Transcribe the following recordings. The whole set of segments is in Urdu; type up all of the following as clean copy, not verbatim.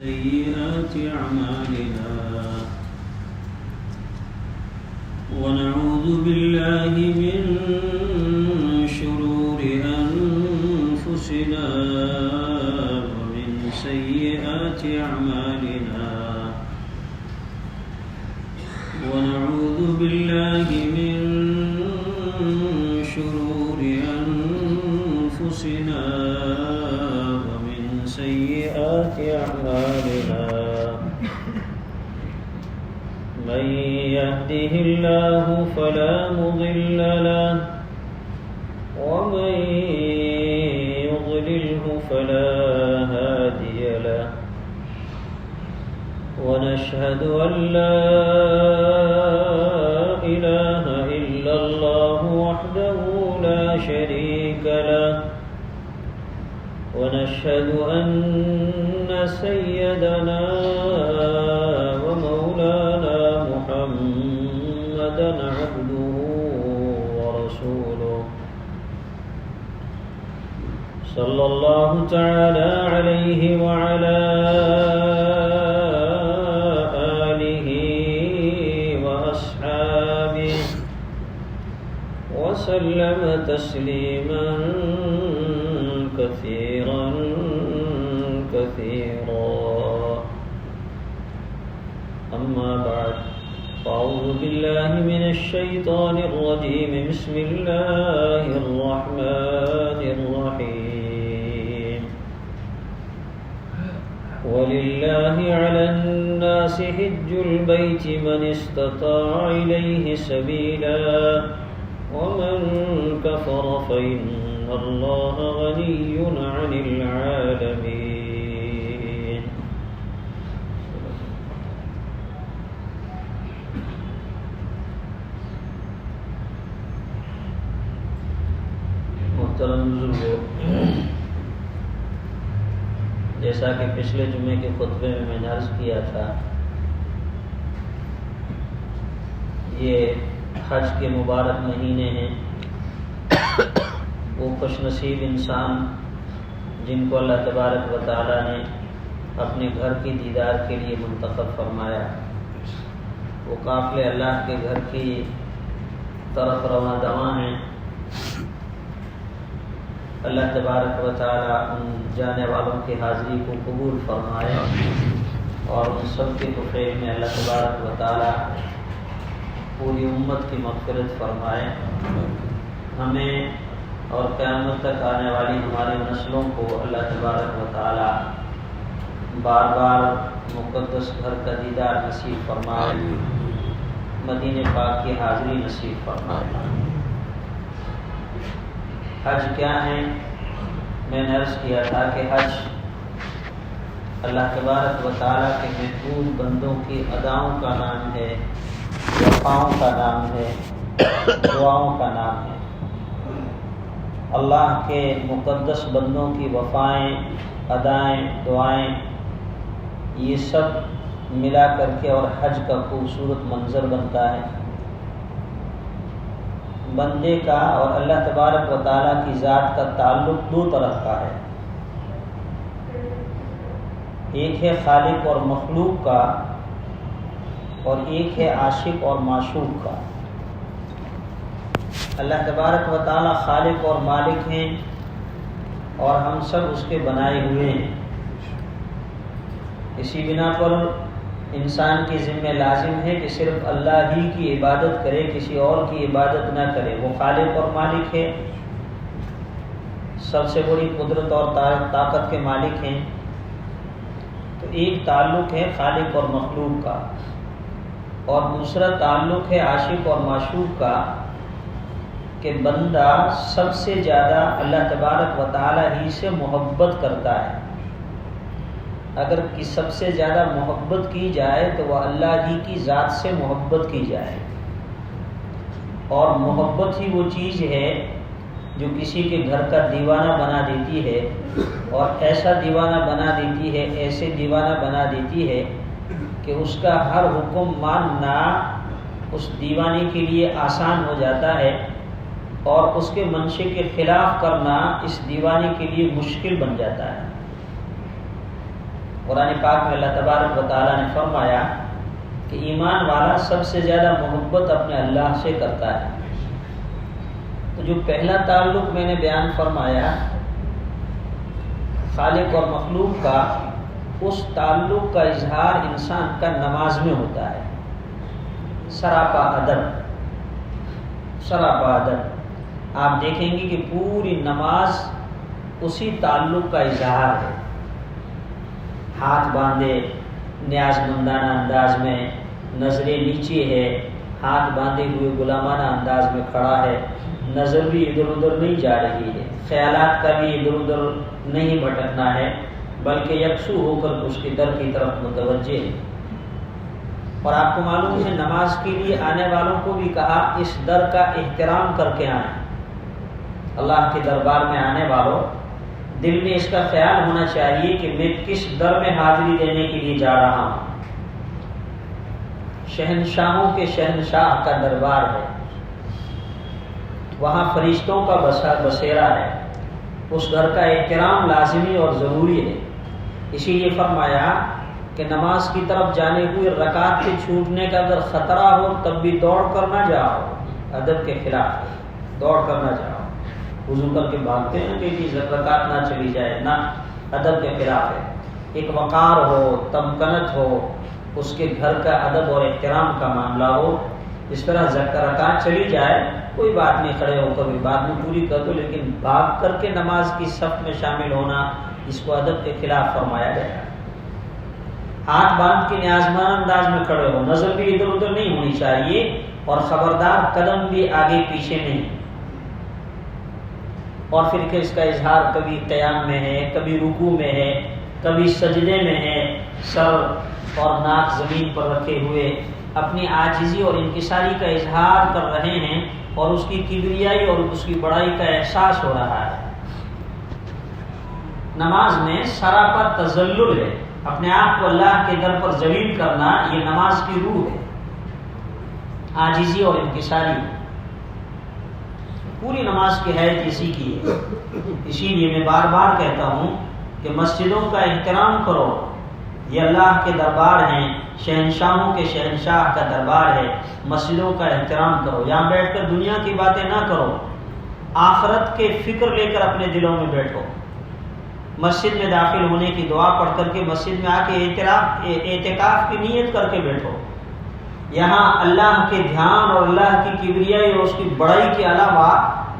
سيئات أعمالنا ونعوذ بالله من شرور أنفسنا ومن سيئات أعمالنا ونعوذ بالله من شرور أنفسنا ومن سيئات أعمالنا من يهده الله فلا مضل له ومن يضلله فلا هادي له ونشهد أن لا إله إلا الله وحده لا شريك له ونشهد أن سيدنا ومولانا محمدا عبده ورسوله صلى الله تعالى عليه وعلى آله وأصحابه وسلم تسليما كثيرا أما بعد فأعوذ بالله من الشيطان الرجيم بسم الله الرحمن الرحيم ولله على الناس حج البيت من استطاع إليه سبيلا ومن كفر فإن الله غني عن العالمين محترم بزرگوں، جیسا کہ پچھلے جمعے کے خطبے میں نے عرض کیا تھا، یہ حج کے مبارک مہینے ہیں، وہ خوش نصیب انسان جن کو اللہ تبارک و تعالیٰ نے اپنے گھر کی دیدار کے لیے منتخب فرمایا، وہ قافلے اللہ کے گھر کی طرف رواں دواں ہیں۔ اللہ تبارک و تعالیٰ ان جانے والوں کی حاضری کو قبول فرمائے اور ان سب کے توفیق میں اللہ تبارک و تعالیٰ پوری امت کی مغفرت فرمائے، ہمیں اور قیامت تک آنے والی ہماری نسلوں کو اللہ تبارک و تعالیٰ بار بار مقدس گھر کا دیدار نصیب فرمائے، مدینہ پاک کی حاضری نصیب فرمائے۔ حج کیا ہے؟ میں نے عرض کیا تھا کہ حج اللہ تبارک و تعالیٰ کے محبوب بندوں کی اداؤں کا نام ہے، وفاؤں کا نام ہے، دعاؤں کا نام ہے۔ اللہ کے مقدس بندوں کی وفائیں، ادائیں، دعائیں، یہ سب ملا کر کے اور حج کا خوبصورت منظر بنتا ہے۔ بندے کا اور اللہ تبارک و تعالیٰ کی ذات کا تعلق دو طرح کا ہے، ایک ہے خالق اور مخلوق کا، اور ایک ہے عاشق اور معشوق کا۔ اللہ تبارک و تعالیٰ خالق اور مالک ہیں اور ہم سب اس کے بنائے ہوئے ہیں۔ اسی بنا پر انسان کے ذمہ لازم ہے کہ صرف اللہ ہی کی عبادت کرے، کسی اور کی عبادت نہ کرے۔ وہ خالق اور مالک ہے، سب سے بڑی قدرت اور طاقت کے مالک ہیں۔ تو ایک تعلق ہے خالق اور مخلوق کا، اور دوسرا تعلق ہے عاشق اور معشوق کا، کہ بندہ سب سے زیادہ اللہ تبارک و تعالیٰ ہی سے محبت کرتا ہے۔ اگر سب سے زیادہ محبت کی جائے تو وہ اللہ ہی کی ذات سے محبت کی جائے، اور محبت ہی وہ چیز ہے جو کسی کے گھر کا دیوانہ بنا دیتی ہے، اور ایسا دیوانہ بنا دیتی ہے، ایسے دیوانہ بنا دیتی ہے کہ اس کا ہر حکم ماننا اس دیوانے کے لیے آسان ہو جاتا ہے، اور اس کے منشے کے خلاف کرنا اس دیوانے کے لیے مشکل بن جاتا ہے۔ قرآن پاک میں اللہ تبارک و تعالیٰ نے فرمایا کہ ایمان والا سب سے زیادہ محبت اپنے اللہ سے کرتا ہے۔ تو جو پہلا تعلق میں نے بیان فرمایا خالق اور مخلوق کا، اس تعلق کا اظہار انسان کا نماز میں ہوتا ہے، سراپا ادب۔ سراپا ادب آپ دیکھیں گے کہ پوری نماز اسی تعلق کا اظہار ہے۔ ہاتھ باندھے نیاز مندانہ انداز میں، نظریں نیچے ہے، ہاتھ باندھے ہوئے غلامانہ انداز میں کھڑا ہے، نظر بھی ادھر ادھر نہیں جا رہی ہے، خیالات کا بھی ادھر ادھر نہیں بھٹکنا ہے، بلکہ یکسو ہو کر اس کے در کی طرف متوجہ ہے۔ اور آپ کو معلوم ہے نماز کے لیے آنے والوں کو بھی کہا اس در کا احترام کر کے آئیں۔ اللہ کے دربار میں آنے والوں دل میں اس کا خیال ہونا چاہیے کہ میں کس در میں حاضری دینے کے لیے جا رہا ہوں۔ شہنشاہوں کے شہنشاہ کا دربار ہے، وہاں فرشتوں کا بسیرا ہے، اس گھر کا احترام لازمی اور ضروری ہے۔ اسی لیے فرمایا کہ نماز کی طرف جانے ہوئے رکعت کے چھوٹنے کا اگر خطرہ ہو تب بھی دوڑ کر نہ جاؤ، ادب کے خلاف دوڑ کر نہ جاؤ۔ وضو کر کے بھاگتے ہیں کہ رکعت نہ چلی جائے، نہ، ادب کے خلاف ہے۔ ایک وقار ہو، تمکنت ہو، اس کے گھر کا ادب اور احترام کا معاملہ ہو، اس طرح رکعت چلی جائے کوئی بات نہیں، کھڑے ہو کر بھی بعد میں پوری کر دو، لیکن بھاگ کر کے نماز کی صف میں شامل ہونا اس کو ادب کے خلاف فرمایا گیا۔ ہاتھ باندھ کے نیازمند انداز میں کھڑے ہو، نظر بھی ادھر ادھر نہیں ہونی چاہیے، اور خبردار قدم بھی آگے پیچھے نہیں۔ اور پھر کہ اس کا اظہار کبھی قیام میں ہے، کبھی رکوع میں ہے، کبھی سجدے میں ہے، سر اور ناک زمین پر رکھے ہوئے اپنی عاجزی اور انکساری کا اظہار کر رہے ہیں، اور اس کی کبریائی اور اس کی بڑائی کا احساس ہو رہا ہے۔ نماز میں سراپا تذلل ہے، اپنے آپ کو اللہ کے در پر ذلیل کرنا، یہ نماز کی روح ہے، عاجزی اور انکساری۔ پوری نماز کی حیثیت اسی کی ہے۔ اسی لیے میں بار بار کہتا ہوں کہ مسجدوں کا احترام کرو، یہ اللہ کے دربار ہیں، شہنشاہوں کے شہنشاہ کا دربار ہے، مسجدوں کا احترام کرو۔ یہاں بیٹھ کر دنیا کی باتیں نہ کرو، آخرت کے فکر لے کر اپنے دلوں میں بیٹھو۔ مسجد میں داخل ہونے کی دعا پڑھ کر کے مسجد میں آ کے اعتکاف کی نیت کر کے بیٹھو۔ یہاں اللہ کے دھیان اور اللہ کی کبریائی اور اس کی بڑائی کے علاوہ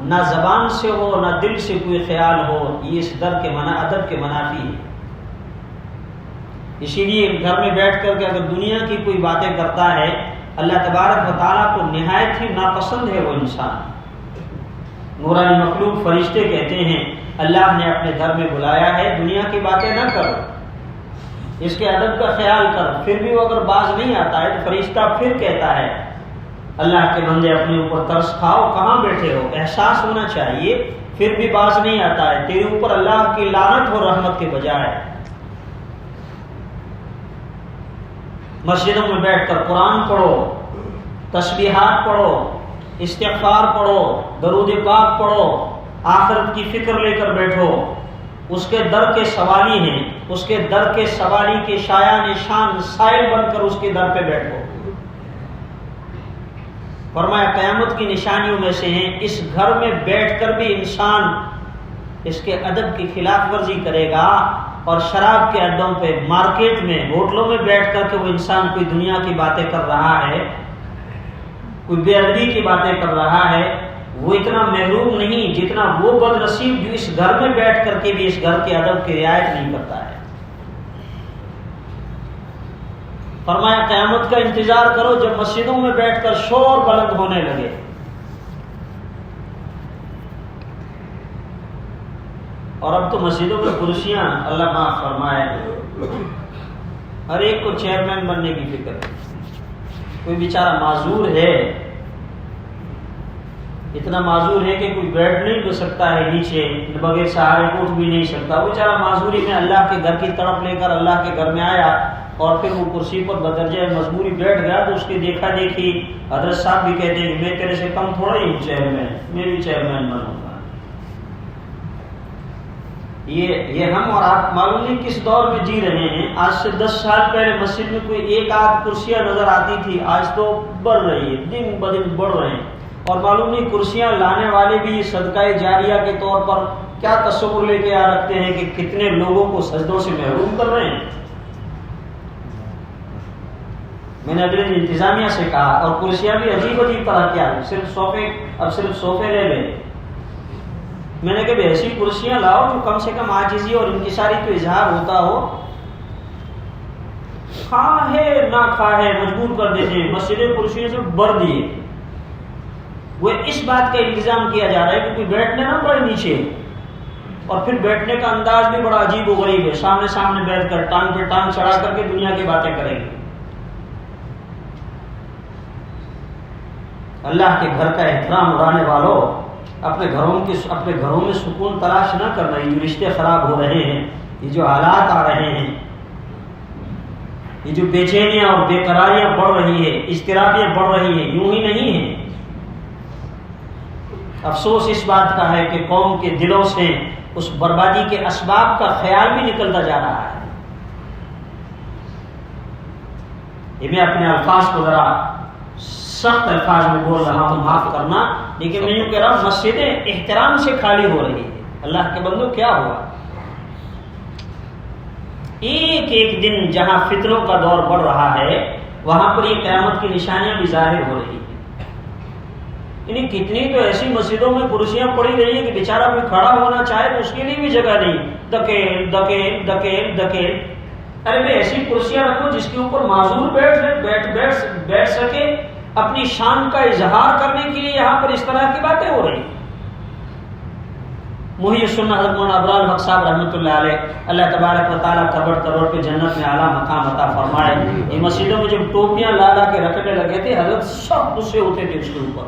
نہ زبان سے ہو نہ دل سے کوئی خیال ہو، یہ اس در کے ادب کے منافی ہے۔ اسی لیے گھر میں بیٹھ کر کے اگر دنیا کی کوئی باتیں کرتا ہے، اللہ تبارک و تعالیٰ کو نہایت ہی ناپسند ہے وہ انسان۔ نورانی مخلوق فرشتے کہتے ہیں اللہ نے اپنے گھر میں بلایا ہے، دنیا کی باتیں نہ کرو، اس کے ادب کا خیال کر۔ پھر بھی وہ اگر باز نہیں آتا ہے تو فرشتہ پھر کہتا ہے اللہ کے بندے اپنے اوپر ترس کھاؤ، کہاں بیٹھے ہو، احساس ہونا چاہیے، پھر بھی باز نہیں آتا ہے، تیرے اوپر اللہ کی لعنت ہو رحمت کے بجائے۔ مسجدوں میں بیٹھ کر قرآن پڑھو، تسبیحات پڑھو، استغفار پڑھو، درود پاک پڑھو، آخرت کی فکر لے کر بیٹھو۔ اس کے در کے سوالی ہیں، اس کے در کے سوالی کے شایان نشان سائل بن کر اس کے در پہ بیٹھو۔ فرمایا قیامت کی نشانیوں میں سے ہیں اس گھر میں بیٹھ کر بھی انسان اس کے ادب کی خلاف ورزی کرے گا، اور شراب کے اڈوں پہ، مارکیٹ میں، ہوٹلوں میں بیٹھ کر کے وہ انسان کوئی دنیا کی باتیں کر رہا ہے، کوئی بے ادبی کی باتیں کر رہا ہے، وہ اتنا محروم نہیں جتنا وہ بد نصیب جو اس گھر میں بیٹھ کر کے بھی اس گھر کے ادب کی رعایت نہیں کرتا ہے۔ فرمایا قیامت کا انتظار کرو جب مسجدوں میں بیٹھ کر شور بلند ہونے لگے۔ اور اب تو مسجدوں میں کرسیاں، اللہ معاف فرمائے، ہر ایک کو چیئرمین بننے کی فکر ہے۔ کوئی بیچارہ معذور ہے، اتنا معذور ہے کہ کوئی بیٹھ نہیں تو سکتا ہے نیچے، بغیر سہارے اٹھ بھی نہیں سکتا، وہ بیچارہ معذوری میں اللہ کے گھر کی طرف لے کر اللہ کے گھر میں آیا، اور پھر وہ کرسی پر بدرجہ مجبوری بیٹھ گیا تو اس کی دیکھا دیکھی حضرت صاحب بھی کہتے ہیں کہ میں تیرے سے کم تھوڑا ہی ہوں چیئرمین، میں بھی چیئرمین بنوں گا۔ یہ ہم اور آپ معلوم نہیں کس دور میں جی رہے ہیں. آج سے 10 سال پہلے مسجد میں کوئی ایک آدھ کرسیاں نظر آتی تھی, آج تو بڑھ رہی ہے, دن بدن بڑھ رہے ہیں. اور معلوم نہیں کرسیاں لانے والے بھی صدقہ جاریہ کے طور پر کیا تصور لے کے رکھتے ہیں کہ کتنے لوگوں کو سجدوں سے محروم کر رہے ہیں. میں نے اگلے دن انتظامیہ سے کہا, اور کرسیاں بھی عجیب عجیب طرح کیا, صرف صوفے لے لیں. میں نے کہا ایسی کرسیاں لاؤ جو کم سے کم عاجزی اور انکساری تو اظہار ہوتا ہو. خواہے نہ خواہے مجبور کر دیتے ہیں, مسجد کرسیوں سے بھر دیے. وہ اس بات کا الزام کیا جا رہا ہے کہ کوئی بیٹھنے نہ پڑے نیچے, اور پھر بیٹھنے کا انداز بھی بڑا عجیب و غریب ہے, سامنے بیٹھ کر ٹانگ پہ ٹانگ چڑھا کر کے دنیا کی باتیں کریں گے. اللہ کے گھر کا احترام اڑانے والوں, اپنے گھروں میں سکون تلاش نہ کرنا. یہ جو رشتے خراب ہو رہے ہیں, یہ جو حالات آ رہے ہیں, یہ جو بے چینیاں اور بے قراریاں بڑھ رہی ہے, اضطرابیاں بڑھ رہی ہیں, یوں ہی نہیں ہیں. افسوس اس بات کا ہے کہ قوم کے دلوں سے اس بربادی کے اسباب کا خیال بھی نکلتا جا رہا ہے. یہ میں اپنے الفاظ کو ذرا سخت الفاظ میں بول رہا ہوں, معاف کرنا, لیکن میں یوں کہہ رہا ہوں مسجدیں احترام سے خالی ہو رہی ہے. اللہ کے بندو کیا ہوا؟ ایک ایک دن جہاں فتنوں کا دور بڑھ رہا ہے, وہاں پر یہ قیامت کی نشانیاں بھی ظاہر ہو رہی ہیں. یعنی کتنی تو ایسی مسجدوں میں کرسیاں پڑی رہی ہیں کہ بیچارہ کوئی کھڑا ہونا چاہے تو اس کے لیے بھی جگہ نہیں. دکیل. ارے بھائی ایسی کرسیاں رکھو جس کے اوپر معذور بیٹھ سکے. اپنی شان کا اظہار کرنے کے لیے یہاں پر اس طرح کی باتیں ہو رہی ہیں. محی السنہ حضرت مولانا ابرار الحق صاحب رحمۃ اللہ علیہ, اللہ تبارک و تعالیٰ کروڑ پہ جنت میں اعلیٰ مقام عطا فرمائے. یہ مسجدوں میں جب ٹوپیاں لا کے رکھنے لگے تھے, حضرت سب غصے ہوتے تھے اس کے اوپر.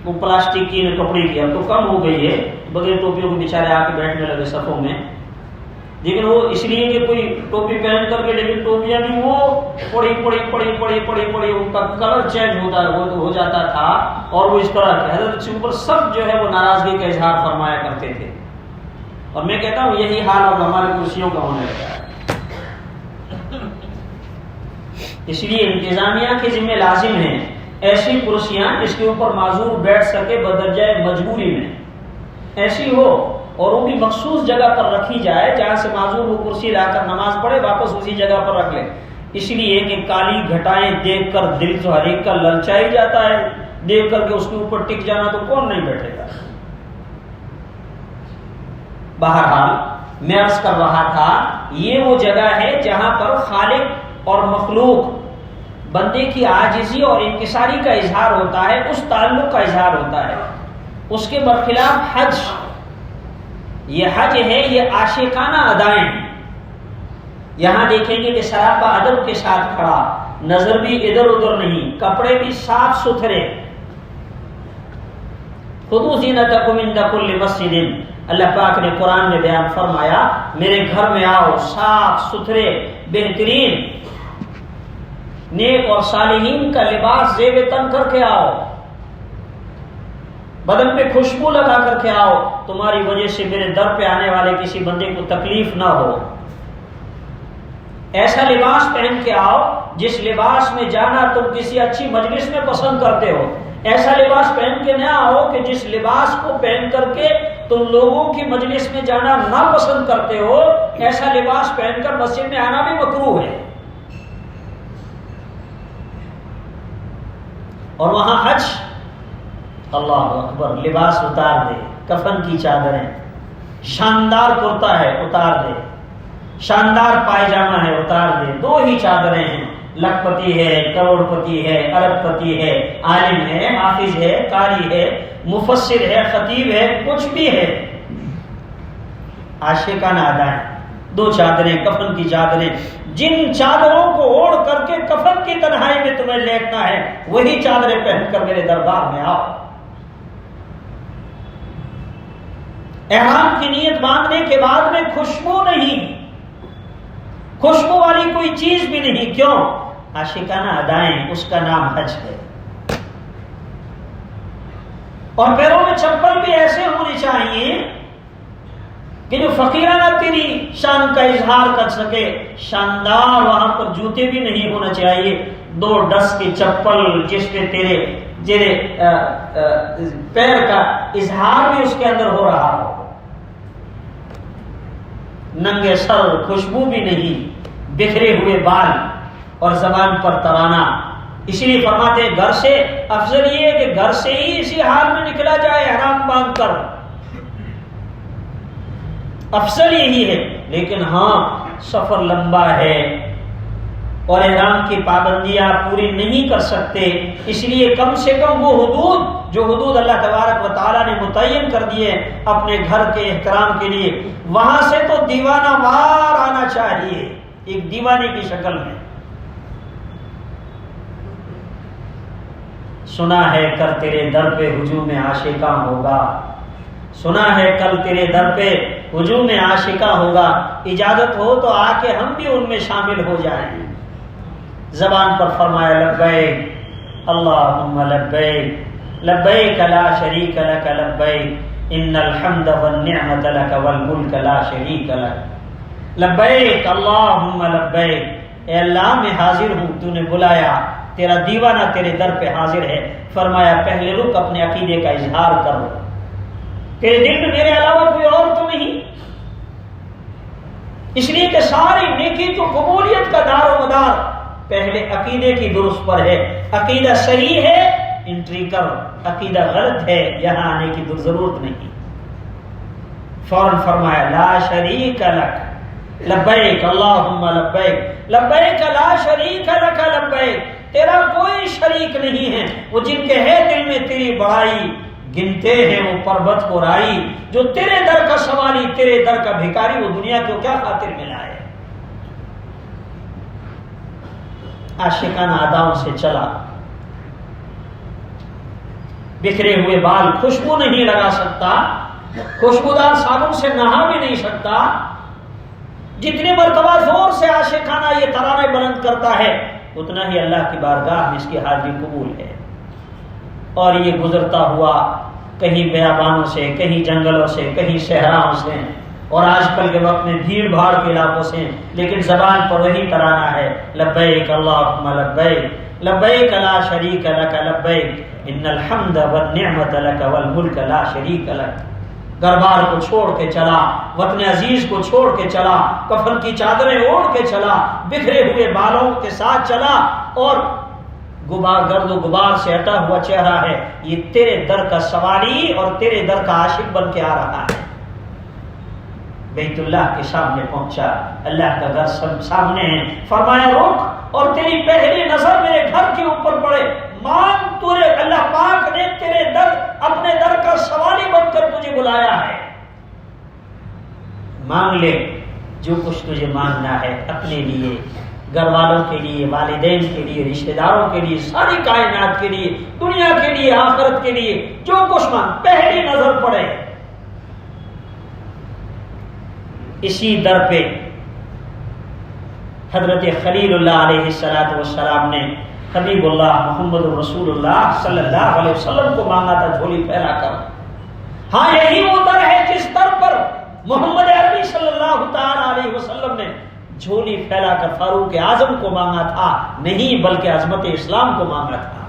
وہ پلاسٹک کی کپڑے کی, اب تو کم ہو گئی ہے, بغیر ٹوپیوں کو بیچارے آ کے بیٹھنے لگے صفوں میں. لیکن وہ اس لیے کہ کوئی ٹوپی پہن کر کے, لیکن ٹوپیاں بھی وہ پڑی ان کا کلر چینج ہو جاتا تھا, اور وہ اس طرح کے حضرت کے اوپر سب جو ہے وہ ناراضگی کا اظہار فرمایا کرتے تھے. اور میں کہتا ہوں یہی حال اب ہماری کرسیوں کا ہونے لگا ہے. اس لیے انتظامیہ کے ذمہ لازم ہیں ایسی کرسیاں جس کے اوپر معذور بیٹھ سکے بدرجہ مجبوری میں, ایسی ہو, اور وہ بھی مخصوص جگہ پر رکھی جائے جہاں سے معذور وہ کرسی لا کر نماز پڑھے, واپس اسی جگہ پر رکھ لے. اس لیے کہ کالی گھٹائیں دیکھ کر دل تو ہر ایک کا للچا ہی جاتا ہے, دیکھ کر کے اس کے اوپر ٹک جانا تو کون نہیں بیٹھے گا. بہرحال میں عرض کر رہا تھا, یہ وہ جگہ ہے جہاں پر خالق اور مخلوق, بندے کی عاجزی اور انکساری کا اظہار ہوتا ہے, اس تعلق کا اظہار ہوتا ہے. اس کے برخلاف حج, یہ حج ہے, یہ عاشقانہ ادائیں ہیں. یہاں دیکھیں گے کہ سراپا ادب کے ساتھ کھڑا, نظر بھی ادھر ادھر نہیں, کپڑے بھی صاف ستھرے. خذوا زینتکم عند کل مسجد, اللہ پاک نے قرآن میں بیان فرمایا میرے گھر میں آؤ صاف ستھرے بہترین نیک اور صالحین کا لباس زیب تن کر کے آؤ, بدن پہ خوشبو لگا کر کے آؤ, تمہاری وجہ سے میرے در پہ آنے والے کسی بندے کو تکلیف نہ ہو. ایسا لباس پہن کے آؤ جس لباس میں جانا تم کسی اچھی مجلس میں پسند کرتے ہو. ایسا لباس پہن کے نہ آؤ کہ جس لباس کو پہن کر کے تم لوگوں کی مجلس میں جانا نہ پسند کرتے ہو. ایسا لباس پہن کر مسجد میں آنا بھی مکروہ ہے. اور وہاں حج, اللہ اکبر, لباس اتار دے, کفن کی چادریں, شاندار کرتا ہے اتار دے, شاندار پائجامہ ہے اتار دے, 2 ہی چادریں ہیں, لکھپتی ہے, کروڑ پتی ہے, ارب پتی ہے, عالم ہے, حافظ ہے, قاری ہے, مفسر ہے, خطیب ہے, کچھ بھی ہے, عاشقانہ ادائیں, 2 چادریں, کفن کی چادریں. جن چادروں کو اوڑھ کر کے کفن کی تنہائی میں تمہیں لیٹنا ہے, وہی چادریں پہن کر میرے دربار میں آؤ. احرام کی نیت باندھنے کے بعد میں خوشبو نہیں, خوشبو والی کوئی چیز بھی نہیں. کیوں؟ عاشقانہ ادائیں, اس کا نام حج ہے. اور پیروں میں چپل بھی ایسے ہونی چاہیے کہ جو فقیرانہ تیری شان کا اظہار کر سکے. شاندار وہاں پر جوتے بھی نہیں ہونا چاہیے، 2 ڈس کی چپل جس پہ تیرے پیر کا اظہار بھی اس کے اندر ہو رہا ہو. ننگے سر، خوشبو بھی نہیں، بکھرے ہوئے بال اور زبان پر ترانہ. اسی لیے فرماتے ہیں گھر سے افضل یہ ہے کہ گھر سے ہی اسی حال میں نکلا جائے احرام باندھ کر، افضل یہی ہے. لیکن ہاں سفر لمبا ہے اور احرام کی پابندیاں پوری نہیں کر سکتے، اس لیے کم سے کم وہ حدود جو حدود اللہ تبارک و تعالیٰ نے متعین کر دیے اپنے گھر کے احترام کے لیے، وہاں سے تو دیوانہ وار آنا چاہیے ایک دیوانے کی شکل میں. سنا ہے کر تیرے در پہ ہجوم عاشقاں ہوگا، سنا ہے کل تیرے در پہ ہجوم عاشقاں ہوگا. اجازت ہو تو آ کے ہم بھی ان میں شامل ہو جائیں. زبان پر فرمایا لبیک اللہم لبیک لبیک لا شریک لک لبیک ان الحمد والنعمت لک والملک لا شریک لک. لبیک اللہم لبیک، اے اللہ میں حاضر ہوں، تو نے بلایا، تیرا دیوانہ تیرے در پہ حاضر ہے. فرمایا پہلے رک اپنے عقیدے کا اظہار کرو، تیرے دل میں میرے علاوہ کوئی اور تو نہیں. اس لیے کہ ساری نیکی تو قبولیت کا دار و مدار پہلے عقیدے کی درست پر ہے. عقیدہ صحیح ہے انٹری کر، عقیدہ غلط ہے یہاں آنے کی ضرورت نہیں. فوراً فرمایا لا شریک لک لبیک اللہم لبیک لبیک لا شریک لک لبیک، تیرا کوئی شریک نہیں ہے. وہ جن کے ہے دل میں تیری بڑائی گنتے ہیں وہ پربت کو رائی، جو تیرے در کا سوالی تیرے در کا بھکاری وہ دنیا کو کیا خاطر ملا ہے. عاشقانہ اداؤں سے چلا، بکھرے ہوئے بال، خوشبو نہیں لگا سکتا، خوشبودار صابن سے نہا بھی نہیں سکتا. جتنے مرتبہ زور سے عاشقانہ یہ ترانے بلند کرتا ہے اتنا ہی اللہ کی بارگاہ میں اس کی حاضری قبول ہے. اور یہ گزرتا ہوا کہیں بیابانوں سے، کہیں جنگلوں سے، کہیں صحراؤں سے، اور آج کل کے وقت میں بھیڑ بھاڑ کے علاقوں سے، لیکن زبان پر وہی ترانہ ہے لبیک اللہم لبیک لبیک لا شریک لک لبیک ان الحمد والنعمت لک والملک لا شریک لک. گھر بار کو چھوڑ کے چلا، وطن عزیز کو چھوڑ کے چلا، کفن کی چادریں اوڑھ کے چلا، بکھرے ہوئے بالوں کے ساتھ چلا، اور گرد و غبار سے ہٹا ہوا چہرہ ہے. یہ تیرے در کا سوالی اور تیرے در کا عاشق بن کے آ رہا ہے. بیت اللہ کے سامنے پہنچا، اللہ کا گھر سامنے ہے. فرمایا رک، اور تیری پہلی نظر میرے گھر کے اوپر پڑے، مانگ، تجھے اللہ پاک نے تیرے در اپنے در کا سوالی بن کر تجھے بلایا ہے. مانگ لے جو کچھ تجھے مانگنا ہے، اپنے لیے، گھر والوں کے لیے، والدین کے لیے، رشتہ داروں کے لیے، ساری کائنات کے لیے، دنیا کے لیے، آخرت کے لیے، جو کچھ مانگ پہلی نظر پڑے. اسی در پہ حضرت خلیل اللہ علیہ السلام نے حبیب اللہ محمد رسول اللہ صلی اللہ علیہ وسلم کو مانگا تھا جھولی پھیلا کر. ہاں یہی وہ در ہے جس در پر محمد عربی صلی اللہ تعالی علیہ وسلم نے جھولی پھیلا کر فاروق اعظم کو مانگا تھا، نہیں بلکہ عظمت اسلام کو مانگا تھا.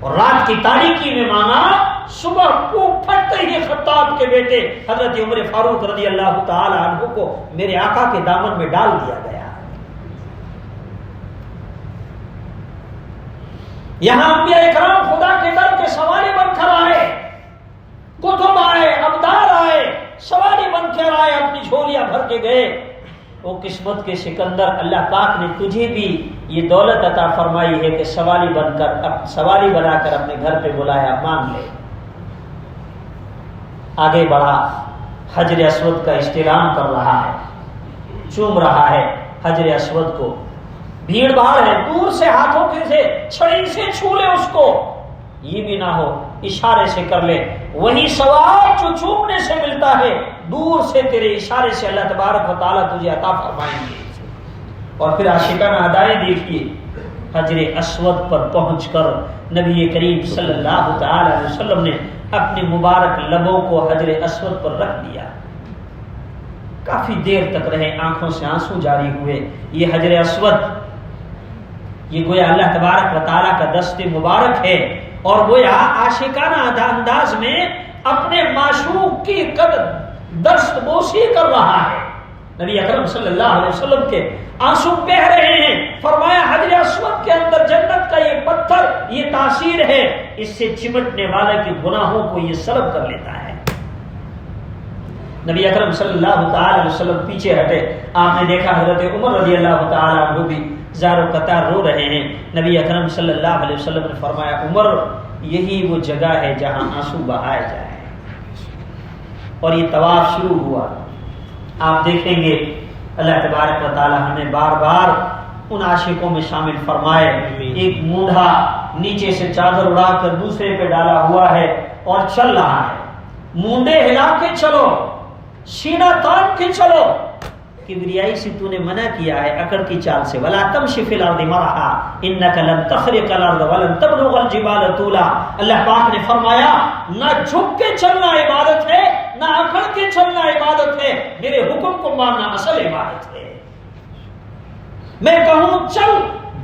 اور رات کی تاریکی میں مانگا، صبح کو پھٹتے ہی خطاب کے بیٹے حضرت عمر فاروق رضی اللہ تعالی عنہ کو میرے آقا کے دامن میں ڈال دیا گیا. یہاں انبیاء اکرام خدا کے در کے سوالی بن کر آئے، کتب آئے، ابدال آئے، سوالی بن کر آئے، اپنی جھولیاں بھر کے گئے. وہ قسمت کے سکندر، اللہ پاک نے تجھے بھی یہ دولت عطا فرمائی ہے کہ سوالی بنا کر اپنے گھر پہ بلایا، مانگ لے. آگے بڑھا، حجر اسود کا استلام کر رہا ہے، چوم رہا ہے حجر اسود کو. بھیڑ بھاڑ ہے، دور سے ہاتھوں کے سے چھڑی سے چھو لے اس کو، یہ بھی نہ ہو اشارے سے کر لے. وہی ثواب جو چومنے سے ملتا ہے دور سے تیرے اشارے سے اللہ تبارک و تعالیٰ تجھے عطا فرمائیں گے. اور پھر عاشقانہ ادائیں دیکھیے. حجر اسود پر پہنچ کر نبی کریم صلی اللہ تعالی علیہ وسلم نے اپنے مبارک لبوں کو حجر اسود پر رکھ دیا. کافی دیر تک رہے، آنکھوں سے آنسو جاری ہوئے. یہ حجر اسود، یہ گویا اللہ تبارک و تعالیٰ کا دست مبارک ہے، اور گویا عاشقانہ انداز میں اپنے معشوق کی دست بوسی کر رہا ہے. نبی اکرم صلی اللہ علیہ وسلم کے آنسو بہہ رہے ہیں. فرمایا حجر اسود کے اندر جنت کا یہ پتھر، یہ تاثیر ہے، اس سے چمٹنے والے کے گناہوں کو یہ سلب کر لیتا ہے. نبی اکرم صلی اللہ تعالی علیہ وسلم پیچھے ہٹے. آپ نے دیکھا حضرت عمر رضی اللہ تعالی عنہ بھی زار و قطار رو رہے ہیں. نبی اکرم صلی اللہ علیہ وسلم نے فرمایا عمر یہی وہ جگہ ہے جہاں آنسو بہائے جائے. اور یہ طواف شروع ہوا. آپ دیکھیں گے اللہ تبارک و تعالی ہمیں بار بار ان عاشقوں میں شامل فرمائے. ایک مونڈھا نیچے سے چادر اڑا کر دوسرے پہ ڈالا ہوا ہے اور چل رہا ہے. مونڈے ہلا کے چلو، سینہ تان کے چلو. کبریائی سے تو نے منع کیا ہے اکڑ کی چال سے. ولا تمشي في الارض مرحا انك لن تخرق الارض ولن تبلغ الجبال طولا. اللہ پاک نے فرمایا نہ جھک کے چلنا عبادت ہے، نہ اکڑ کے چلنا عبادت ہے. میرے حکم کو ماننا اصل عبادت ہے. میں کہوں چل،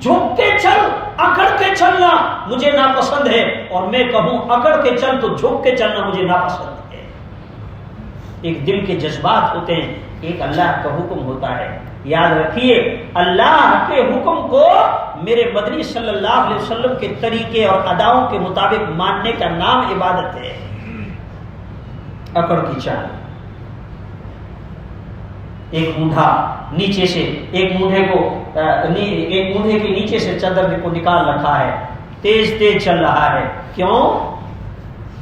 جھک کے چل، اکڑ کے چلنا مجھے ناپسند ہے، اور میں کہوں اکڑ کے چل تو جھک کے چلنا مجھے ناپسند ہے. ایک دل کے جذبات ہوتے ہیں، ایک اللہ کا حکم ہوتا ہے. یاد رکھیے اللہ کے حکم کو میرے مدنی صلی اللہ علیہ وسلم کے طریقے اور اداؤں کے مطابق ماننے کا نام عبادت ہے. اکڑ کی چال. ایک مونڈھا نیچے سے ایک مونڈھے کے نیچے سے چادر کو نکال رکھا ہے، تیز تیز چل رہا ہے. کیوں؟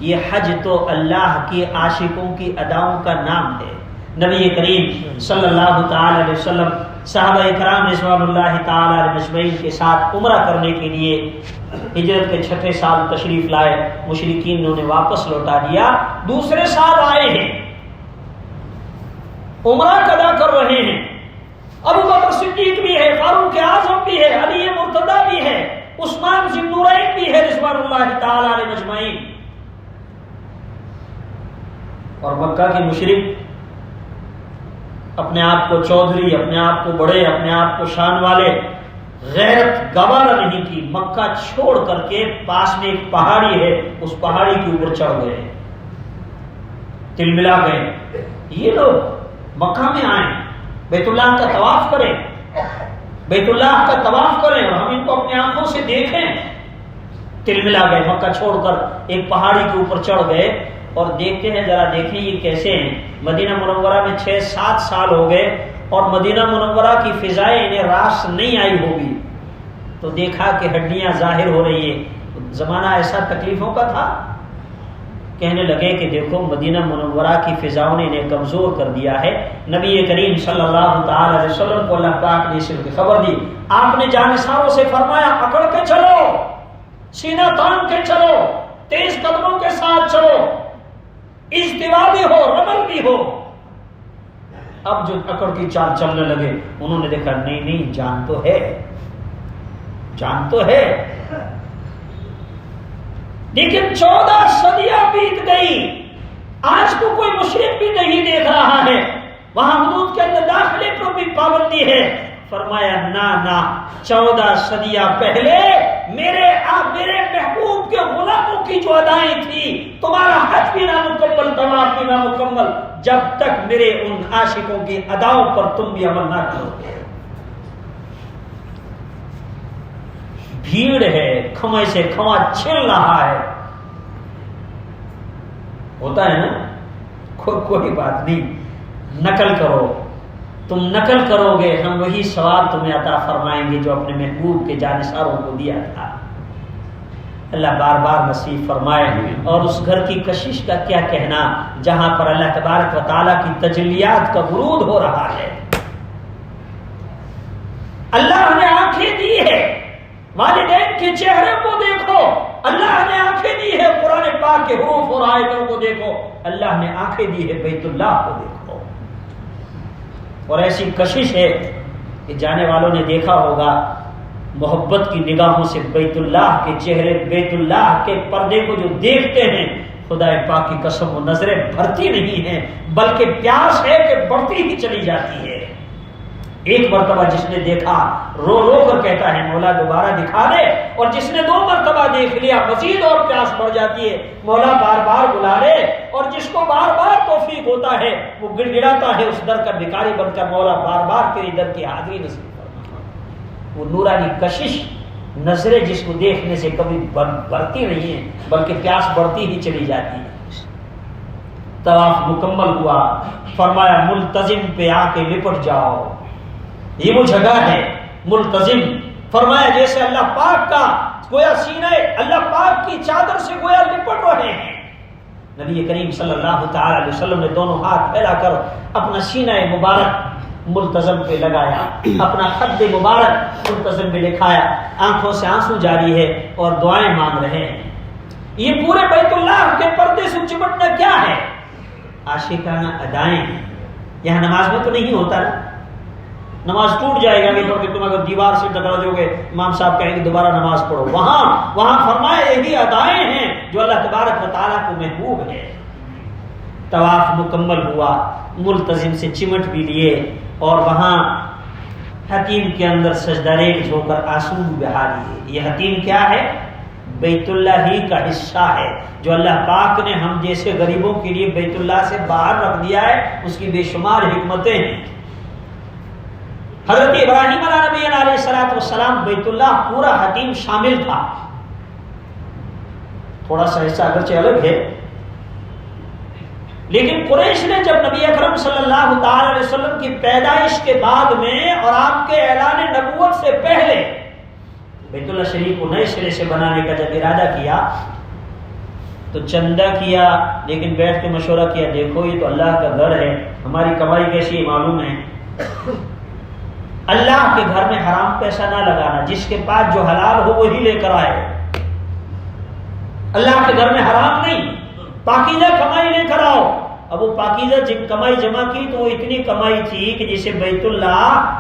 یہ حج تو اللہ کے عاشقوں کی اداؤں کا نام ہے. نبی کریم صلی اللہ تعالی علیہ وسلم صحابہ کرام رضوان اللہ تعالی علیہ مجمعین کے ساتھ عمرہ کرنے کے لیے ہجرت کے 6 سال تشریف لائے. مشرکین نے انہیں واپس لوٹا دیا. دوسرے سال آئے ہیں، عمرہ ادا کر رہے ہیں. ابو بکر صدیق بھی ہے، فاروق اعظم بھی ہے، علی مرتضی بھی ہے، عثمان ذی النورین بھی ہے رضوان اللہ تعالی علیہ مجمعین. اور مکہ کے مشرک اپنے آپ کو چودھری، اپنے آپ کو بڑے، اپنے آپ کو شان والے، غیرت گوارا نہیں کی. مکہ چھوڑ کر کے پاس میں ایک پہاڑی ہے، اس پہاڑی کے اوپر چڑھ گئے، تل ملا گئے. یہ لوگ مکہ میں آئیں، بیت اللہ کا طواف کریں، بیت اللہ کا طواف کریں اور ہم ان کو اپنی آنکھوں سے دیکھیں. تل ملا گئے، مکہ چھوڑ کر ایک پہاڑی کے اوپر چڑھ گئے. اور دیکھتے ہیں، ذرا دیکھیں یہ کیسے ہیں. مدینہ منورہ میں 6-7 سال ہو گئے اور مدینہ منورہ کی فضائیں انہیں راس نہیں آئی ہوگی. تو دیکھا کہ ہڈیاں ظاہر ہو رہی ہیں. زمانہ ایسا تکلیفوں کا تھا. کہنے لگے کہ دیکھو مدینہ منورہ کی فضاؤں نے انہیں کمزور کر دیا ہے. نبی کریم صلی اللہ تعالی علیہ وسلم کو اللہ پاک نے اس کی خبر دی. آپ نے جانثاروں سے فرمایا اکڑ کے چلو، سینہ تان کے چلو، تیز قدموں کے ساتھ چلو، اجتوا بھی ہو، رمل بھی ہو. اب جو اکڑ کی چال چلنے لگے انہوں نے دیکھا نہیں جان تو ہے، جان تو ہے. لیکن 14 صدیاں بیت گئی، آج تو کوئی مشرک بھی نہیں دیکھ رہا ہے. وہاں حدود کے اندر داخلے پر بھی پابندی ہے. فرمایا نہ 14 صدیاں پہلے میرے محبوب کے غلاموں کی جو ادائیں تھی، تمہارا حج بھی نامکمل، طواف بھی نامکمل، جب تک میرے ان عاشقوں کی اداؤں پر تم بھی عمل نہ کرو گے. بھیڑ ہے، کھمے سے کھما چھل رہا ہے. ہوتا ہے نا، کوئی بات نہیں، نقل کرو. تم نقل کرو گے، ہم وہی ثواب تمہیں عطا فرمائیں گے جو اپنے محبوب کے جانثاروں کو دیا تھا. اللہ بار بار نصیب فرمائے. اور اس گھر کی کشش کا کیا کہنا جہاں پر اللہ تبارک و تعالیٰ کی تجلیات کا ورود ہو رہا ہے. اللہ نے آنکھیں دی ہے، والدین کے چہرے کو دیکھو. اللہ نے آنکھیں دی ہے، قرآن پاک کے حروف اور آیتوں کو دیکھو. اللہ نے آنکھیں دی ہے، بیت اللہ کو دیکھو. اور ایسی کشش ہے کہ جانے والوں نے دیکھا ہوگا، محبت کی نگاہوں سے بیت اللہ کے چہرے، بیت اللہ کے پردے کو جو دیکھتے ہیں، خدا پاک کی قسم وہ نظریں بھرتی نہیں ہیں بلکہ پیاس ہے کہ بڑھتی ہی چلی جاتی ہے۔ ایک مرتبہ جس نے دیکھا رو رو کر کہتا ہے مولا دوبارہ دکھا دے، اور جس نے 2 مرتبہ دیکھ لیا مزید اور پیاس بڑھ جاتی ہے، مولا بار بار بلا لے، اور جس کو بار بار توفیق ہوتا ہے وہ گڑ گڑاتا ہے اس در کا بھکاری بن کر، مولا بار بار تیری در کی حاضری نصیب فرما۔ وہ نورانی کشش نظریں جس کو دیکھنے سے کبھی بڑھتی نہیں ہیں بلکہ پیاس بڑھتی ہی چلی جاتی ہے۔ طواف مکمل ہوا، فرمایا ملتزم پہ آ کے لپٹ جاؤ، یہ وہ جگہ ہے ملتزم، فرمایا جیسے اللہ پاک کا گویا سینہ اللہ پاک کی چادر سے گویا لپٹ رہے ہیں۔ نبی کریم صلی اللہ تعالی علیہ وسلم نے دونوں ہاتھ پھیلا کر اپنا سینہ مبارک ملتزم پہ لگایا، اپنا خد مبارک ملتزم پہ لکھایا، آنکھوں سے آنسو جاری ہے اور دعائیں مانگ رہے ہیں۔ یہ پورے بیت اللہ کے پردے سے چمٹنا کیا ہے؟ عاشقانہ ادائیں ہیں۔ یہاں نماز میں تو نہیں ہوتا نا، نماز ٹوٹ جائے گا کہ تم اگر دیوار سے ٹکرا جاؤ گے امام صاحب کہیں گے دوبارہ نماز پڑھو، وہاں فرمایا یہی ادائیں ہیں جو اللہ تبارک و تعالیٰ کو محبوب ہے۔ طواف مکمل ہوا، ملتزم سے چمٹ بھی لیے، اور وہاں حتیم کے اندر سجدہ ریز ہو کر آنسو بہا لیے۔ یہ حتیم کیا ہے؟ بیت اللہ ہی کا حصہ ہے جو اللہ پاک نے ہم جیسے غریبوں کے لیے بیت اللہ سے باہر رکھ دیا ہے، اس کی بے شمار حکمتیں ہیں۔ حضرت ابراہیم علیہ نبی علیہ الصلوۃ والسلام بیت اللہ پورا حتیم شامل تھا، تھوڑا سا حصہ اگرچہ الگ ہے، لیکن قریش نے جب نبی اکرم صلی اللہ تعالی علیہ وسلم کی پیدائش کے بعد میں اور آپ کے اعلان نبوت سے پہلے بیت اللہ شریف کو نئے سرے سے بنانے کا جب ارادہ کیا تو چندہ کیا، لیکن بیٹھ کے مشورہ کیا، دیکھو یہ تو اللہ کا گھر ہے، ہماری کمائی کیسی ہے معلوم ہے، اللہ کے گھر میں حرام پیسہ نہ لگانا، جس کے پاس جو حلال ہو وہی لے کر آئے، اللہ کے گھر میں حرام نہیں، پاکیزہ کمائی لے کر آؤ۔ اب وہ پاکیزہ کمائی جمع کی تو وہ اتنی کمائی تھی کہ جسے بیت اللہ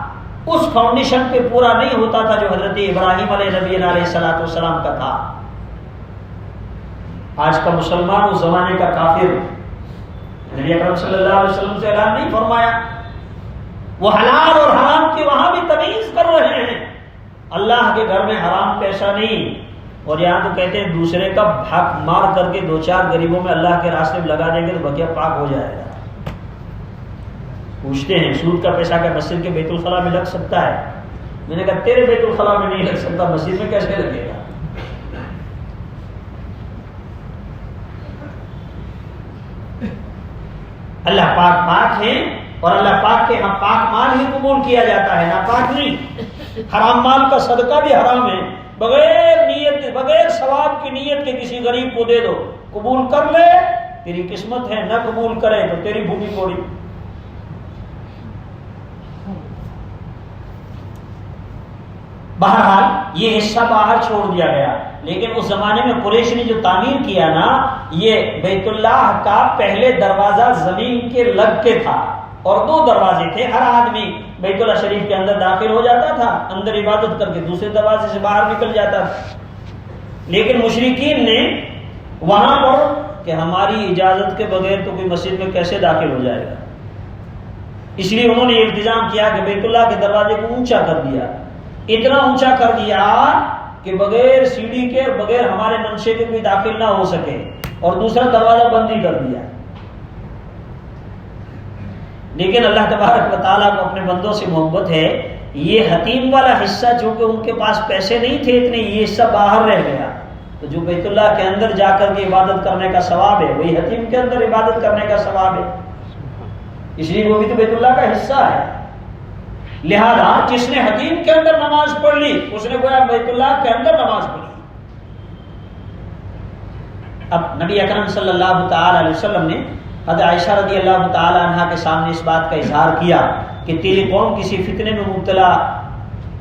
اس فاؤنڈیشن پہ پورا نہیں ہوتا تھا جو حضرت ابراہیم علیہ نبی علیہ الصلوۃ والسلام کا تھا۔ آج کا مسلمان اس زمانے کا کافر، نبی اکرم صلی اللہ علیہ وسلم سے اعلان نہیں فرمایا، وہ حلال اور حرام کے وہاں بھی تمیز کر رہے ہیں، اللہ کے گھر میں حرام پیسہ نہیں، اور یہاں تو کہتے ہیں دوسرے کا حق مار کر کے 2-4 غریبوں میں اللہ کے راستے میں لگا دیں گے تو بقیہ پاک ہو جائے گا۔ پوچھتے ہیں سود کا پیسہ کیا مسجد کے بیت الخلا میں لگ سکتا ہے؟ میں نے کہا تیرے بیت الخلا میں نہیں لگ سکتا، مسجد میں کیسے لگے گا؟ اللہ پاک پاک ہیں، اور اللہ پاک کے ہاں پاک مال ہی قبول کیا جاتا ہے، ناپاک نہیں۔ حرام مال کا صدقہ بھی حرام ہے، بغیر نیت، بغیر ثواب کی نیت کے کسی غریب کو دے دو، قبول کر لے تیری قسمت ہے، نہ قبول کرے تو تیری بھومی کوڑی۔ بہرحال یہ حصہ باہر چھوڑ دیا گیا، لیکن اس زمانے میں قریش نے جو تعمیر کیا نا، یہ بیت اللہ کا پہلے دروازہ زمین کے لگ کے تھا، اور 2 دروازے تھے، ہر آدمی بیت اللہ شریف کے اندر داخل ہو جاتا تھا، اندر عبادت کر کے دوسرے دروازے سے باہر نکل جاتا تھا۔ لیکن مشرکین نے وہاں پر کہ ہماری اجازت کے بغیر تو کوئی مسجد میں کیسے داخل ہو جائے گا، اس لیے انہوں نے التزام کیا کہ بیت اللہ کے دروازے کو اونچا کر دیا، اتنا اونچا کر دیا کہ بغیر سیڑھی کے اور بغیر ہمارے منشے کے کوئی داخل نہ ہو سکے، اور دوسرا دروازہ بند ہی کر دیا۔ لیکن اللہ تبارک و تعالیٰ کو اپنے بندوں سے محبت ہے، یہ حتیم والا حصہ جو کہ ان کے پاس پیسے نہیں تھے اتنے، یہ حصہ باہر رہ گیا، تو جو بیت اللہ کے اندر جا کر کے عبادت کرنے کا ثواب ہے وہی حتیم کے اندر عبادت کرنے کا ثواب ہے، اس لیے وہ بھی تو بیت اللہ کا حصہ ہے۔ لہذا جس نے حتیم کے اندر نماز پڑھ لی اس نے گویا بیت اللہ کے اندر نماز پڑھی۔ اب نبی اکرم صلی اللہ تعالی علیہ وسلم نے حضرت عائشہ رضی اللہ تعالی عنہا کے سامنے اس بات کا اظہار کیا کہ تیری قوم کسی فتنے میں مبتلا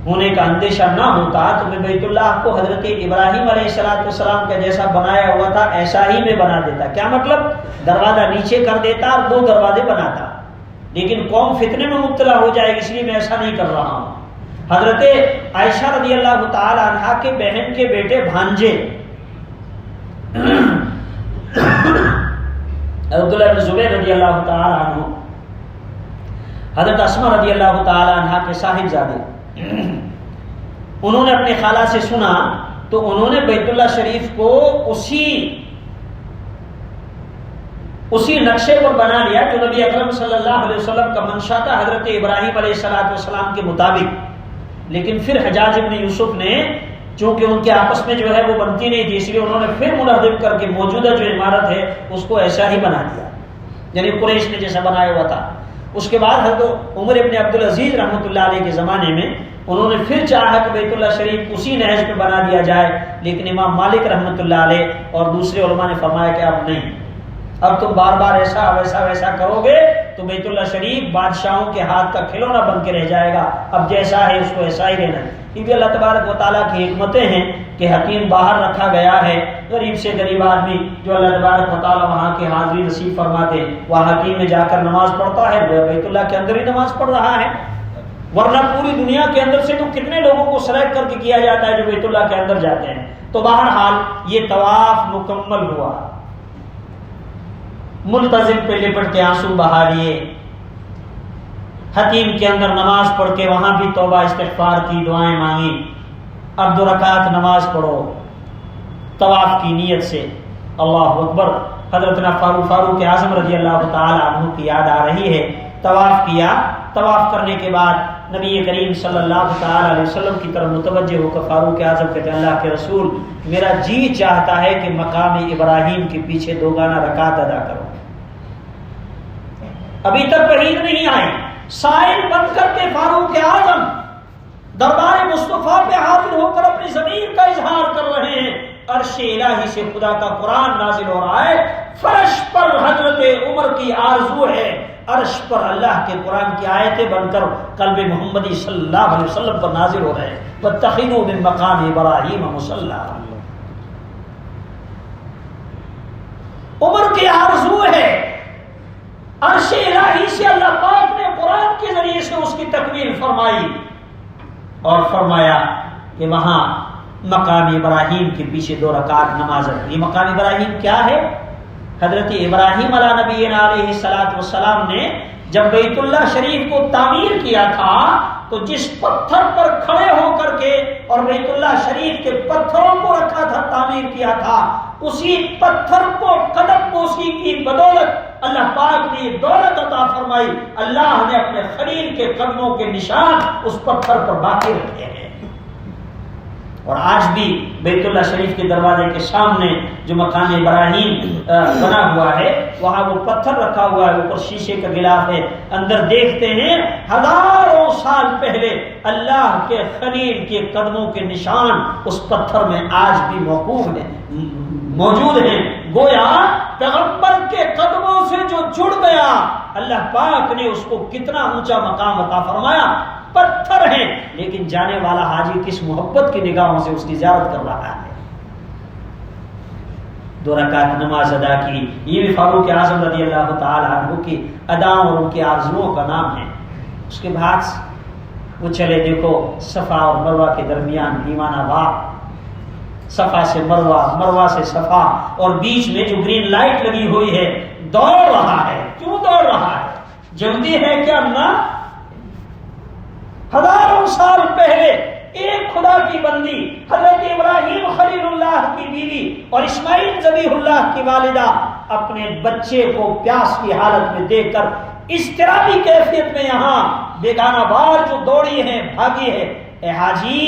ہونے کا اندیشہ نہ ہوتا تو میں بیت اللہ کو حضرت ابراہیم علیہ السلام کا جیسا بنایا ہوا تھا ایسا ہی میں بنا دیتا۔ کیا مطلب؟ دروازہ نیچے کر دیتا اور 2 دروازے بناتا، لیکن قوم فتنے میں مبتلا ہو جائے گی اس لیے میں ایسا نہیں کر رہا ہوں۔ حضرت عائشہ رضی اللہ تعالی عنہا کے بہن کے بیٹے بھانجے عبداللہ بن زبیر رضی اللہ تعالی عنہ حضرت اسماء رضی اللہ تعالی عنہ کے صاحب زادے، انہوں نے اپنے خالہ سے سنا تو انہوں نے بیت اللہ شریف کو اسی نقشے پر بنا لیا جو نبی اکرم صلی اللہ علیہ وسلم کا منشا تھا حضرت ابراہیم علیہ السلام کے مطابق. لیکن پھر حجاج بن یوسف نے، چونکہ ان کے آپس میں جو ہے وہ بنتی نہیں تھی، اس لیے انہوں نے پھر منہدم کر کے موجودہ جو عمارت ہے اس کو ایسا ہی بنا دیا، یعنی قریش نے جیسا بنایا ہوا تھا. اس کے بعد حضرت عمر ابن عبدالعزیز رحمۃ اللہ علیہ کے زمانے میں انہوں نے پھر چاہا کہ بیت اللہ شریف اسی نہج پہ بنا دیا جائے، لیکن امام مالک رحمۃ اللہ علیہ اور دوسرے علماء نے فرمایا کہ اب نہیں، اب تم بار بار ایسا ویسا کرو گے تو بیت اللہ شریف بادشاہوں کے ہاتھ کا کھلونا بن کے رہ جائے گا، اب جیسا ہے اس کو ایسا ہی رہنا ہے. یہ بھی اللہ تبارک و تعالیٰ کی حکمتیں ہیں کہ حکیم باہر رکھا گیا ہے، غریب سے غریب آدمی جو اللہ تبارک و تعالیٰ وہاں کی حاضری نصیب فرماتے وہ حکیم میں جا کر نماز پڑھتا ہے، بیت اللہ کے اندر ہی نماز پڑھ رہا ہے. ورنہ پوری دنیا کے اندر سے تو کتنے لوگوں کو سلیکٹ کر کے کیا جاتا ہے جو بیت اللہ کے اندر جاتے ہیں. تو بہرحال یہ طواف مکمل ہوا، ملتزم پہ لپٹ کے آنسو بہا لیے، حتیم کے اندر نماز پڑھ کے وہاں بھی توبہ استغفار کی، دعائیں مانگی. اب 2 رکعت نماز پڑھو طواف کی نیت سے، اللہ اکبر. حضرتنا فاروق اعظم رضی اللہ تعالی عنہ کی یاد آ رہی ہے. طواف کیا، طواف کرنے کے بعد نبی کریم صلی اللہ تعالی علیہ وسلم کی طرف متوجہ ہو کر فاروق اعظم کہتے ہیں اللہ کے رسول میرا جی چاہتا ہے کہ مقام ابراہیم کے پیچھے 2 رکعت ادا کرو. ابھی تک وحید نہیں آئی، سائل بن کر کے فاروق اعظم دربار مصطفیٰ پہ حاضر ہو کر اپنی ضمیر کا اظہار کر رہے ہیں. عرش الہی سے خدا کا قرآن نازل ہو رہا ہے، فرش پر حضرت عمر کی آرزو ہے، عرش پر اللہ کے قرآن کی آیتیں بن کر قلب محمدی صلی اللہ علیہ وسلم پر نازل ہو رہے ہیں. وَاتَّخِذُوا مِن مَّقَامِ إِبْرَاهِيمَ مُصَلًّى. عمر کی آرزو ہے، عرش الہی سے اللہ پاک نے قرآن کے ذریعے سے اس کی تکمیل فرمائی اور فرمایا کہ وہاں مقام ابراہیم کے پیچھے 2 رکعت نماز ہے. یہ مقام ابراہیم کیا ہے؟ حضرت ابراہیم علیہ نبینا علیہ السلام نے جب بیت اللہ شریف کو تعمیر کیا تھا تو جس پتھر پر کھڑے ہو کر کے اور بیت اللہ شریف کے پتھروں کو رکھا تھا، تعمیر کیا تھا، اسی پتھر کو قدم بوسی کی بدولت اللہ پاک نے یہ دولت عطا فرمائی. اللہ نے اپنے خلیل کے قدموں کے نشان اس پتھر پر باقی رکھے ہیں. اور آج بھی بیت اللہ شریف کے دروازے کے سامنے جو مقام ابراہیم بنا ہوا ہے وہاں وہ پتھر رکھا ہوا ہے، اوپر شیشے کا غلاف ہے، اندر دیکھتے ہیں ہزاروں سال پہلے اللہ کے خلیل کے قدموں کے نشان اس پتھر میں آج بھی موجود ہیں. گویا پیغمبر کے قدموں سے جو جڑ گیا اللہ پاک نے اس کو کتنا اونچا مقام عطا فرمایا. پتھر ہیں لیکن جانے والا حاجی کس محبت کی نگاہوں سے اس کی زیارت کر رہا ہے. 2 رکعت نماز ادا کی. یہ بھی فاروق اعظم رضی اللہ تعالی عنہ کی اداؤں اور ان کی آرزوؤں کا نام ہے. اس کے بعد وہ چلے دیکھو صفا اور مروہ کے درمیان دیوانہ باغ، صفا سے مروہ، مروہ سے صفا، اور بیچ میں جو گرین لائٹ لگی ہوئی ہے دوڑ رہا ہے. کیوں دوڑ رہا ہے؟ جلدی ہے کیا؟ نہ، ہزاروں سال پہلے ایک خدا کی بندی حضرت ابراہیم خلیل اللہ کی بیوی اور اسماعیل ذبیح اللہ کی والدہ اپنے بچے کو پیاس کی حالت میں دیکھ کر اضطرابی کیفیت میں یہاں بیگانہ بار جو دوڑی ہے، بھاگی ہے. اے حاجی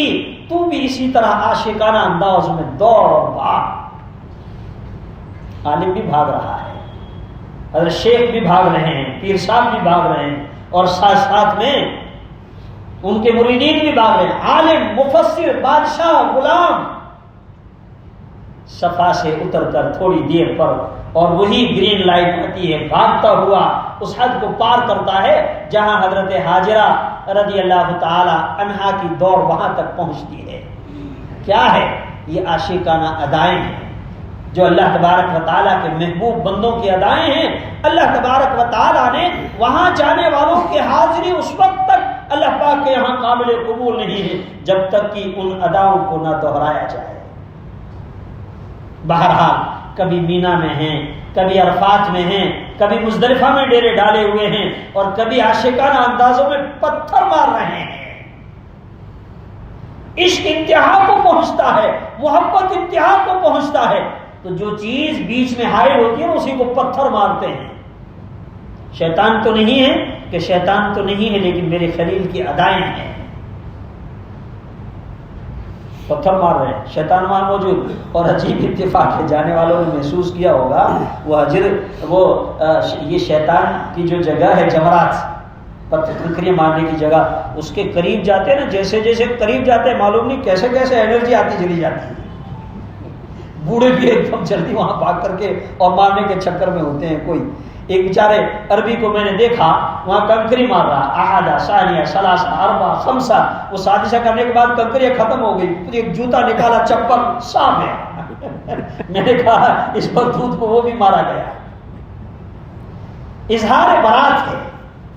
تو بھی اسی طرح عاشقانہ انداز میں دوڑ اور بھاگ. عالم بھی بھاگ رہا ہے، حضرت شیخ بھی بھاگ رہے ہیں، پیر صاحب بھی بھاگ رہے ہیں، اور ساتھ ساتھ میں ان کے مریدین بھی بھاگ رہے ہیں. عالم، مفسر، بادشاہ، غلام صفا سے اتر کر تھوڑی دیر پر اور وہی گرین لائٹ آتی ہے، بھاگتا ہوا اس حد کو پار کرتا ہے جہاں حضرت حاجرہ رضی اللہ تعالی عنہا کی دوڑ وہاں تک پہنچتی ہے. کیا ہے یہ؟ عاشقانہ ادائیں ہیں جو اللہ تبارک و تعالیٰ کے محبوب بندوں کی ادائیں ہیں. اللہ تبارک و تعالیٰ نے وہاں جانے والوں کی حاضری اس وقت تک اللہ پاک کے یہاں قابل قبول نہیں ہے جب تک کہ ان اداؤں کو نہ دہرایا جائے. بہرحال کبھی مینا میں ہیں، کبھی عرفات میں ہیں، کبھی مزدلفہ میں ڈیرے ڈالے ہوئے ہیں، اور کبھی عاشقانہ اندازوں میں پتھر مار رہے ہیں۔ عشق انتہا کو پہنچتا ہے، محبت انتہا کو پہنچتا ہے، تو جو چیز بیچ میں حائل ہوتی ہے اسی کو پتھر مارتے ہیں۔ شیطان تو نہیں ہے کہ شیطان تو نہیں ہے، لیکن میرے خلیل کی ادائیں ہیں، پتھر مار رہے ہیں، شیطان وہاں موجود۔ اور عجیب اتفاق ہے، جانے والوں نے محسوس کیا ہوگا، یہ شیطان کی جو جگہ ہے جمرات، پتھر کنکریاں مارنے کی جگہ، اس کے قریب جاتے ہیں نا، جیسے جیسے قریب جاتے ہیں معلوم نہیں کیسے کیسے انرجی آتی چلی جاتی ہے۔ بوڑھے بھی ایک دم جلدی وہاں بھاگ کر کے اور مارنے کے چکر میں ہوتے ہیں۔ کوئی ایک بیچارے عربی کو میں نے دیکھا وہاں کنکری مار رہا، احدہ ثانیہ ثلاثہ اربعہ خمسہ، وہ سادشہ کرنے کے بعد کنکریاں ختم ہو گئی، ایک جوتا نکالا، چپل سام ہے۔ میں نے کہا اس پر دودھ کو وہ بھی مارا گیا۔ اظہار برات ہے،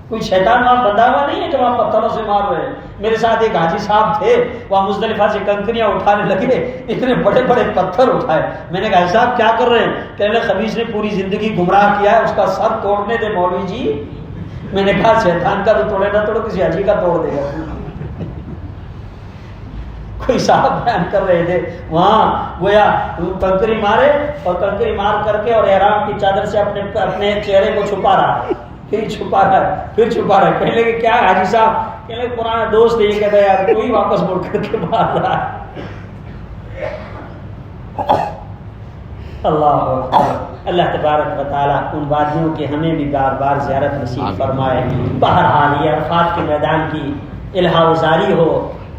کوئی شیطان وہاں بندھا ہوا نہیں ہے کہ وہاں پتھروں سے مار رہے ہیں۔ میرے ساتھ ایک حاجی صاحب تھے، وہاں مزدلفہ سے کنکریاں اٹھانے لگے، اتنے بڑے بڑے پتھر اٹھائے۔ میں نے کہا صاحب کیا کر رہے ہیں؟ کہنے لگے خبیث نے پوری زندگی گمراہ کیا ہے، اس کا سر توڑنے دے مولوی جی۔ میں نے کہا شیطان کا تو توڑے نہ توڑو، کسی حاجی کا توڑ دے گا۔ کوئی صاحب بیان کر رہے تھے وہاں گویا کنکری مارے، اور کنکری مار کر کے اور احرام کی چادر سے اپنے چہرے کو چھپا رہا ہے، پھر چھپا رہا ہے، پھر چھپا رہا ہے۔ کہنے لگے کیا ہے حاجی صاحب؟ کہنے لگے پرانا دوست ہے، یہ کہتا ہے یار کوئی واپس مڑ کر کے مار رہا ہے۔ اللہ اکبر۔ اللہ تبارک و تعالیٰ ان وادیوں کے ہمیں بھی بار بار زیارت نصیب فرمائے۔ بہرحال یہ عرفات کے میدان کی الہا وزاری ہو،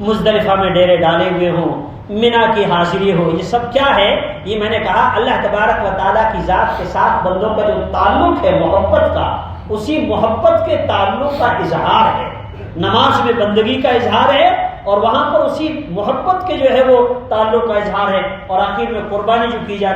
مزدلفہ میں ڈیرے ڈالے ہوئے ہوں، منا کی حاضری ہو، یہ سب کیا ہے؟ یہ میں نے کہا اللہ تبارک و تعالیٰ کی ذات کے ساتھ بندوں کا جو تعلق ہے محبت کا، اسی محبت کے تعلق کا اظہار ہے۔ نماز میں بندگی کا اظہار ہے، اور وہاں پر اسی محبت کے جو ہے وہ تعلق کا اظہار ہے، اور آخر میں قربانی جو کی جاتی ہے